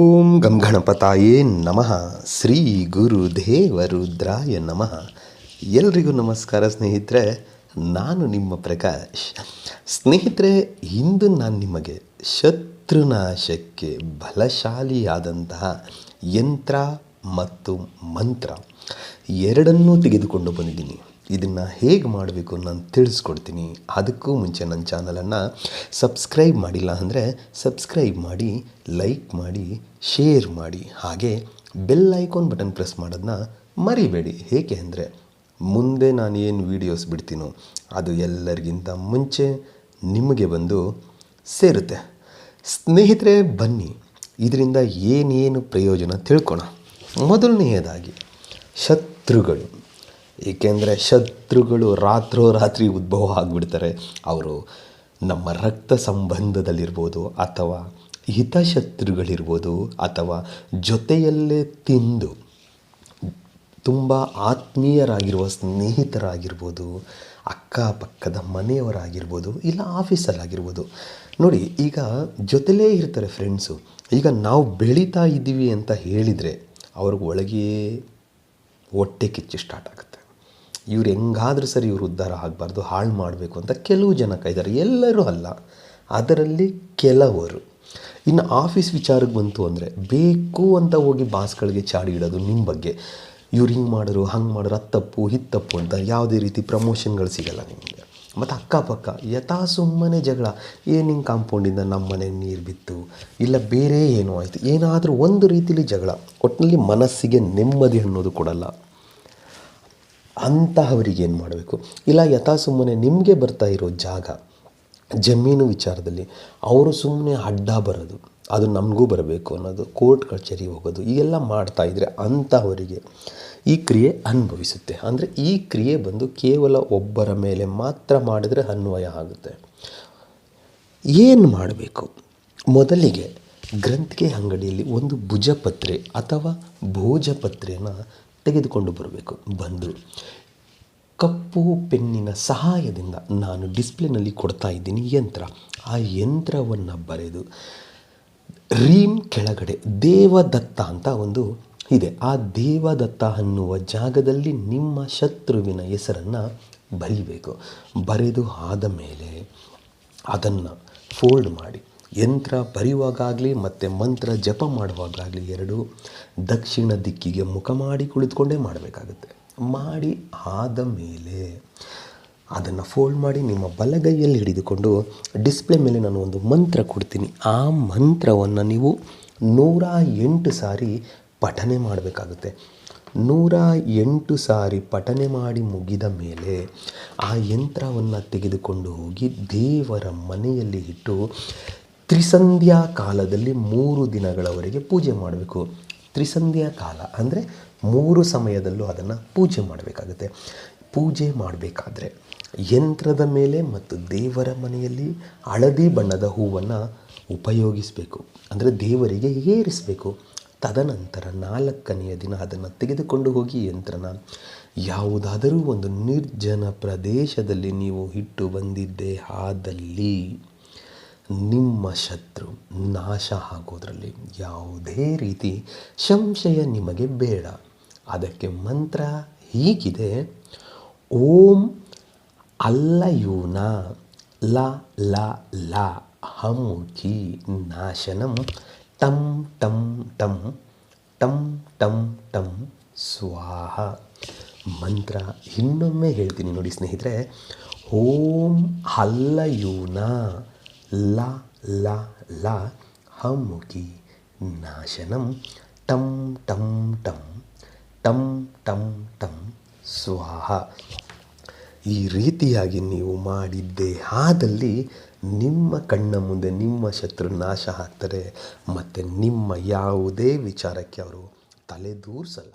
ಓಂ ಗಂ ಗಣಪತಾಯೇ ನಮಃ. ಶ್ರೀ ಗುರುದೇವ ರುದ್ರಾಯ ನಮಃ. ಎಲ್ರಿಗೂ ನಮಸ್ಕಾರ ಸ್ನೇಹಿತರೆ, ನಾನು ನಿಮ್ಮ ಪ್ರಕಾಶ್. ಸ್ನೇಹಿತರೆ, ಇಂದು ನಾನು ನಿಮಗೆ ಶತ್ರುನಾಶಕ್ಕೆ ಬಲಶಾಲಿಯಾದಂತಹ ಯಂತ್ರ ಮತ್ತು ಮಂತ್ರ ಎರಡನ್ನೂ ತೆಗೆದುಕೊಂಡು ಬಂದಿದ್ದೀನಿ. ಇದನ್ನು ಹೇಗೆ ಮಾಡಬೇಕು ನಾನು ತಿಳಿಸ್ಕೊಡ್ತೀನಿ. ಅದಕ್ಕೂ ಮುಂಚೆ ನನ್ನ ಚಾನಲನ್ನು ಸಬ್ಸ್ಕ್ರೈಬ್ ಮಾಡಿಲ್ಲ ಅಂದರೆ ಸಬ್ಸ್ಕ್ರೈಬ್ ಮಾಡಿ, ಲೈಕ್ ಮಾಡಿ, ಶೇರ್ ಮಾಡಿ, ಹಾಗೆ ಬೆಲ್ ಐಕಾನ್ ಬಟನ್ ಪ್ರೆಸ್ ಮಾಡೋದನ್ನ ಮರಿಬೇಡಿ. ಏಕೆ ಅಂದರೆ ಮುಂದೆ ನಾನು ಏನು ವೀಡಿಯೋಸ್ ಬಿಡ್ತೀನೋ ಅದು ಎಲ್ಲರಿಗಿಂತ ಮುಂಚೆ ನಿಮಗೆ ಬಂದು ಸೇರುತ್ತೆ. ಸ್ನೇಹಿತರೆ, ಬನ್ನಿ ಇದರಿಂದ ಏನೇನು ಪ್ರಯೋಜನ ತಿಳ್ಕೊಳ. ಮೊದಲನೆಯದಾಗಿ ಶತ್ರುಗಳು. ಏಕೆಂದರೆ ಶತ್ರುಗಳು ರಾತ್ರೋರಾತ್ರಿ ಉದ್ಭವ ಆಗಿಬಿಡ್ತಾರೆ. ಅವರು ನಮ್ಮ ರಕ್ತ ಸಂಬಂಧದಲ್ಲಿರ್ಬೋದು, ಅಥವಾ ಹಿತಶತ್ರುಗಳಿರ್ಬೋದು, ಅಥವಾ ಜೊತೆಯಲ್ಲೇ ತಿಂದು ತುಂಬ ಆತ್ಮೀಯರಾಗಿರುವ ಸ್ನೇಹಿತರಾಗಿರ್ಬೋದು, ಅಕ್ಕಪಕ್ಕದ ಮನೆಯವರಾಗಿರ್ಬೋದು, ಇಲ್ಲ ಆಫೀಸಲ್ಲಾಗಿರ್ಬೋದು. ನೋಡಿ, ಈಗ ಜೊತೆಲೇ ಇರ್ತಾರೆ ಫ್ರೆಂಡ್ಸು. ಈಗ ನಾವು ಬೆಳೀತಾ ಇದ್ದೀವಿ ಅಂತ ಹೇಳಿದರೆ ಅವ್ರಿಗೆ ಒಳಗೆ ಹೊಟ್ಟೆ ಕಿಚ್ಚು ಸ್ಟಾರ್ಟ್ ಆಗುತ್ತೆ. ಇವ್ರು ಹೆಂಗಾದ್ರೂ ಸರಿ ಇವರು ಉದ್ಧಾರ ಆಗಬಾರ್ದು, ಹಾಳು ಮಾಡಬೇಕು ಅಂತ ಕೆಲವು ಜನ ಕಾಯ್ತಾರೆ. ಎಲ್ಲರೂ ಅಲ್ಲ, ಅದರಲ್ಲಿ ಕೆಲವರು. ಇನ್ನು ಆಫೀಸ್ ವಿಚಾರಕ್ಕೆ ಬಂತು ಅಂದರೆ ಬೇಕು ಅಂತ ಹೋಗಿ ಬಾಸ್ಗಳಿಗೆ ಚಾಡಿ ಇಡೋದು ನಿಮ್ಮ ಬಗ್ಗೆ. ಇವ್ರು ಹಿಂಗೆ ಮಾಡೋರು, ಹಂಗೆ ಮಾಡೋರು, ಅದು ತಪ್ಪು ಇದು ತಪ್ಪು ಅಂತ ಯಾವುದೇ ರೀತಿ ಪ್ರಮೋಷನ್ಗಳು ಸಿಗಲ್ಲ ನಿಮಗೆ. ಮತ್ತು ಅಕ್ಕಪಕ್ಕ ಯಥಾ ಸುಮ್ಮನೆ ಜಗಳ. ಏನು ಹಿಂಗೆ ಕಾಂಪೌಂಡಿಂದ ನಮ್ಮ ಮನೆ ನೀರು ಬಿತ್ತು, ಇಲ್ಲ ಬೇರೆ ಏನೋ ಆಯಿತು, ಏನಾದರೂ ಒಂದು ರೀತಿಲಿ ಜಗಳ. ಒಟ್ಟಿನಲ್ಲಿ ಮನಸ್ಸಿಗೆ ನೆಮ್ಮದಿ ಅನ್ನೋದು ಕೊಡಲ್ಲ. ಅಂತಹವರಿಗೆ ಏನು ಮಾಡಬೇಕು? ಇಲ್ಲ ಯಥಾ ಸುಮ್ಮನೆ ನಿಮಗೆ ಬರ್ತಾ ಇರೋ ಜಾಗ, ಜಮೀನು ವಿಚಾರದಲ್ಲಿ ಅವರು ಸುಮ್ಮನೆ ಅಡ್ಡ ಬರೋದು, ಅದು ನಮಗೂ ಬರಬೇಕು ಅನ್ನೋದು, ಕೋರ್ಟ್ ಕಚೇರಿ ಹೋಗೋದು, ಈಗೆಲ್ಲ ಮಾಡ್ತಾಯಿದ್ರೆ ಅಂಥವರಿಗೆ ಈ ಕ್ರಿಯೆ ಅನುಭವಿಸುತ್ತೆ. ಅಂದರೆ ಈ ಕ್ರಿಯೆ ಬಂದು ಕೇವಲ ಒಬ್ಬರ ಮೇಲೆ ಮಾತ್ರ ಮಾಡಿದರೆ ಅನ್ವಯ ಆಗುತ್ತೆ. ಏನು ಮಾಡಬೇಕು? ಮೊದಲಿಗೆ ಗ್ರಂಥಿಗೆ ಅಂಗಡಿಯಲ್ಲಿ ಒಂದು ಭುಜಪತ್ರೆ ಅಥವಾ ಭೋಜಪತ್ರೆಯನ್ನು ತೆಗೆದುಕೊಂಡು ಬರಬೇಕು. ಬಂದು ಕಪ್ಪು ಪೆನ್ನಿನ ಸಹಾಯದಿಂದ ನಾನು ಡಿಸ್ಪ್ಲೇನಲ್ಲಿ ಕೊಡ್ತಾ ಇದ್ದೀನಿ ಯಂತ್ರ. ಆ ಯಂತ್ರವನ್ನು ಬರೆದು ರೀಂ ಕೆಳಗಡೆ ದೇವದತ್ತ ಅಂತ ಒಂದು ಇದೆ. ಆ ದೇವದತ್ತ ಅನ್ನುವ ಜಾಗದಲ್ಲಿ ನಿಮ್ಮ ಶತ್ರುವಿನ ಹೆಸರನ್ನು ಬರೀಬೇಕು. ಬರೆದು ಆದ ಮೇಲೆ ಅದನ್ನು ಫೋಲ್ಡ್ ಮಾಡಿ, ಯಂತ್ರ ಬರೆಯುವಾಗಲಿ ಮತ್ತು ಮಂತ್ರ ಜಪ ಮಾಡುವಾಗಲಿ ಎರಡೂ ದಕ್ಷಿಣ ದಿಕ್ಕಿಗೆ ಮುಖ ಮಾಡಿ ಕುಳಿತುಕೊಂಡೇ ಮಾಡಬೇಕಾಗುತ್ತೆ. ಮಾಡಿ ಆದ ಮೇಲೆ ಅದನ್ನು ಫೋಲ್ಡ್ ಮಾಡಿ ನಿಮ್ಮ ಬಲಗೈಯಲ್ಲಿ ಹಿಡಿದುಕೊಂಡು ಡಿಸ್ಪ್ಲೇ ಮೇಲೆ ನಾನು ಒಂದು ಮಂತ್ರ ಕೊಡ್ತೀನಿ. ಆ ಮಂತ್ರವನ್ನು ನೀವು 108 ಸಾರಿ ಪಠನೆ ಮಾಡಬೇಕಾಗುತ್ತೆ. 108 ಸಾರಿ ಪಠನೆ ಮಾಡಿ ಮುಗಿದ ಮೇಲೆ ಆ ಯಂತ್ರವನ್ನು ತೆಗೆದುಕೊಂಡು ಹೋಗಿ ದೇವರ ಮನೆಯಲ್ಲಿ ಇಟ್ಟು ತ್ರಿಸಂಧ್ಯಾ ಕಾಲದಲ್ಲಿ 3 ದಿನಗಳವರೆಗೆ ಪೂಜೆ ಮಾಡಬೇಕು. ತ್ರಿಸಂಧ್ಯಾ ಕಾಲ ಅಂದರೆ 3 ಸಮಯದಲ್ಲೂ ಅದನ್ನು ಪೂಜೆ ಮಾಡಬೇಕಾಗುತ್ತೆ. ಪೂಜೆ ಮಾಡಬೇಕಾದ್ರೆ ಯಂತ್ರದ ಮೇಲೆ ಮತ್ತು ದೇವರ ಮನೆಯಲ್ಲಿ ಹಳದಿ ಬಣ್ಣದ ಹೂವನ್ನು ಉಪಯೋಗಿಸಬೇಕು. ಅಂದರೆ ದೇವರಿಗೆ ಏರಿಸಬೇಕು. ತದನಂತರ 4ನೆಯ ದಿನ ಅದನ್ನು ತೆಗೆದುಕೊಂಡು ಹೋಗಿ ಯಂತ್ರನ ಯಾವುದಾದರೂ ಒಂದು ನಿರ್ಜನ ಪ್ರದೇಶದಲ್ಲಿ ನೀವು ಇಟ್ಟು ಬಂದಿದ್ದೇ ಆದಲ್ಲಿ ನಿಮ್ಮ ಶತ್ರು ನಾಶ ಆಗೋದ್ರಲ್ಲಿ ಯಾವುದೇ ರೀತಿ ಸಂಶಯ ನಿಮಗೆ ಬೇಡ. ಅದಕ್ಕೆ ಮಂತ್ರ ಹೀಗಿದೆ: ಓಂ ಅಲ್ಲಯೂನ ಲ ಲ ಲ ಹಮುಖಿ ನಾಶನಂ ಟಂ ಟಂ ಟಂ ಟಂ ಟಂ ಟಂ ಸ್ವಾಹ. ಮಂತ್ರ ಇನ್ನೊಮ್ಮೆ ಹೇಳ್ತೀನಿ ನೋಡಿ ಸ್ನೇಹಿತರೆ. ಓಂ ಹಲ್ಲಯೂನ ಲ ಲ ಲ ಹಮುಖಿ ನಾಶನಂ ಟಂ ಟಂ ಟಂ ಟಂ ಟಂ ಟಂ ಸ್ವಾಹ. ಈ ರೀತಿಯಾಗಿ ನೀವು ಮಾಡಿದ್ದೇ ಆದಲ್ಲಿ ನಿಮ್ಮ ಕಣ್ಣ ಮುಂದೆ ನಿಮ್ಮ ಶತ್ರು ನಾಶ ಆಗ್ತಾರೆ ಮತ್ತು ನಿಮ್ಮ ಯಾವುದೇ ವಿಚಾರಕ್ಕೆ ಅವರು ತಲೆದೂರಿಸಲ್ಲ.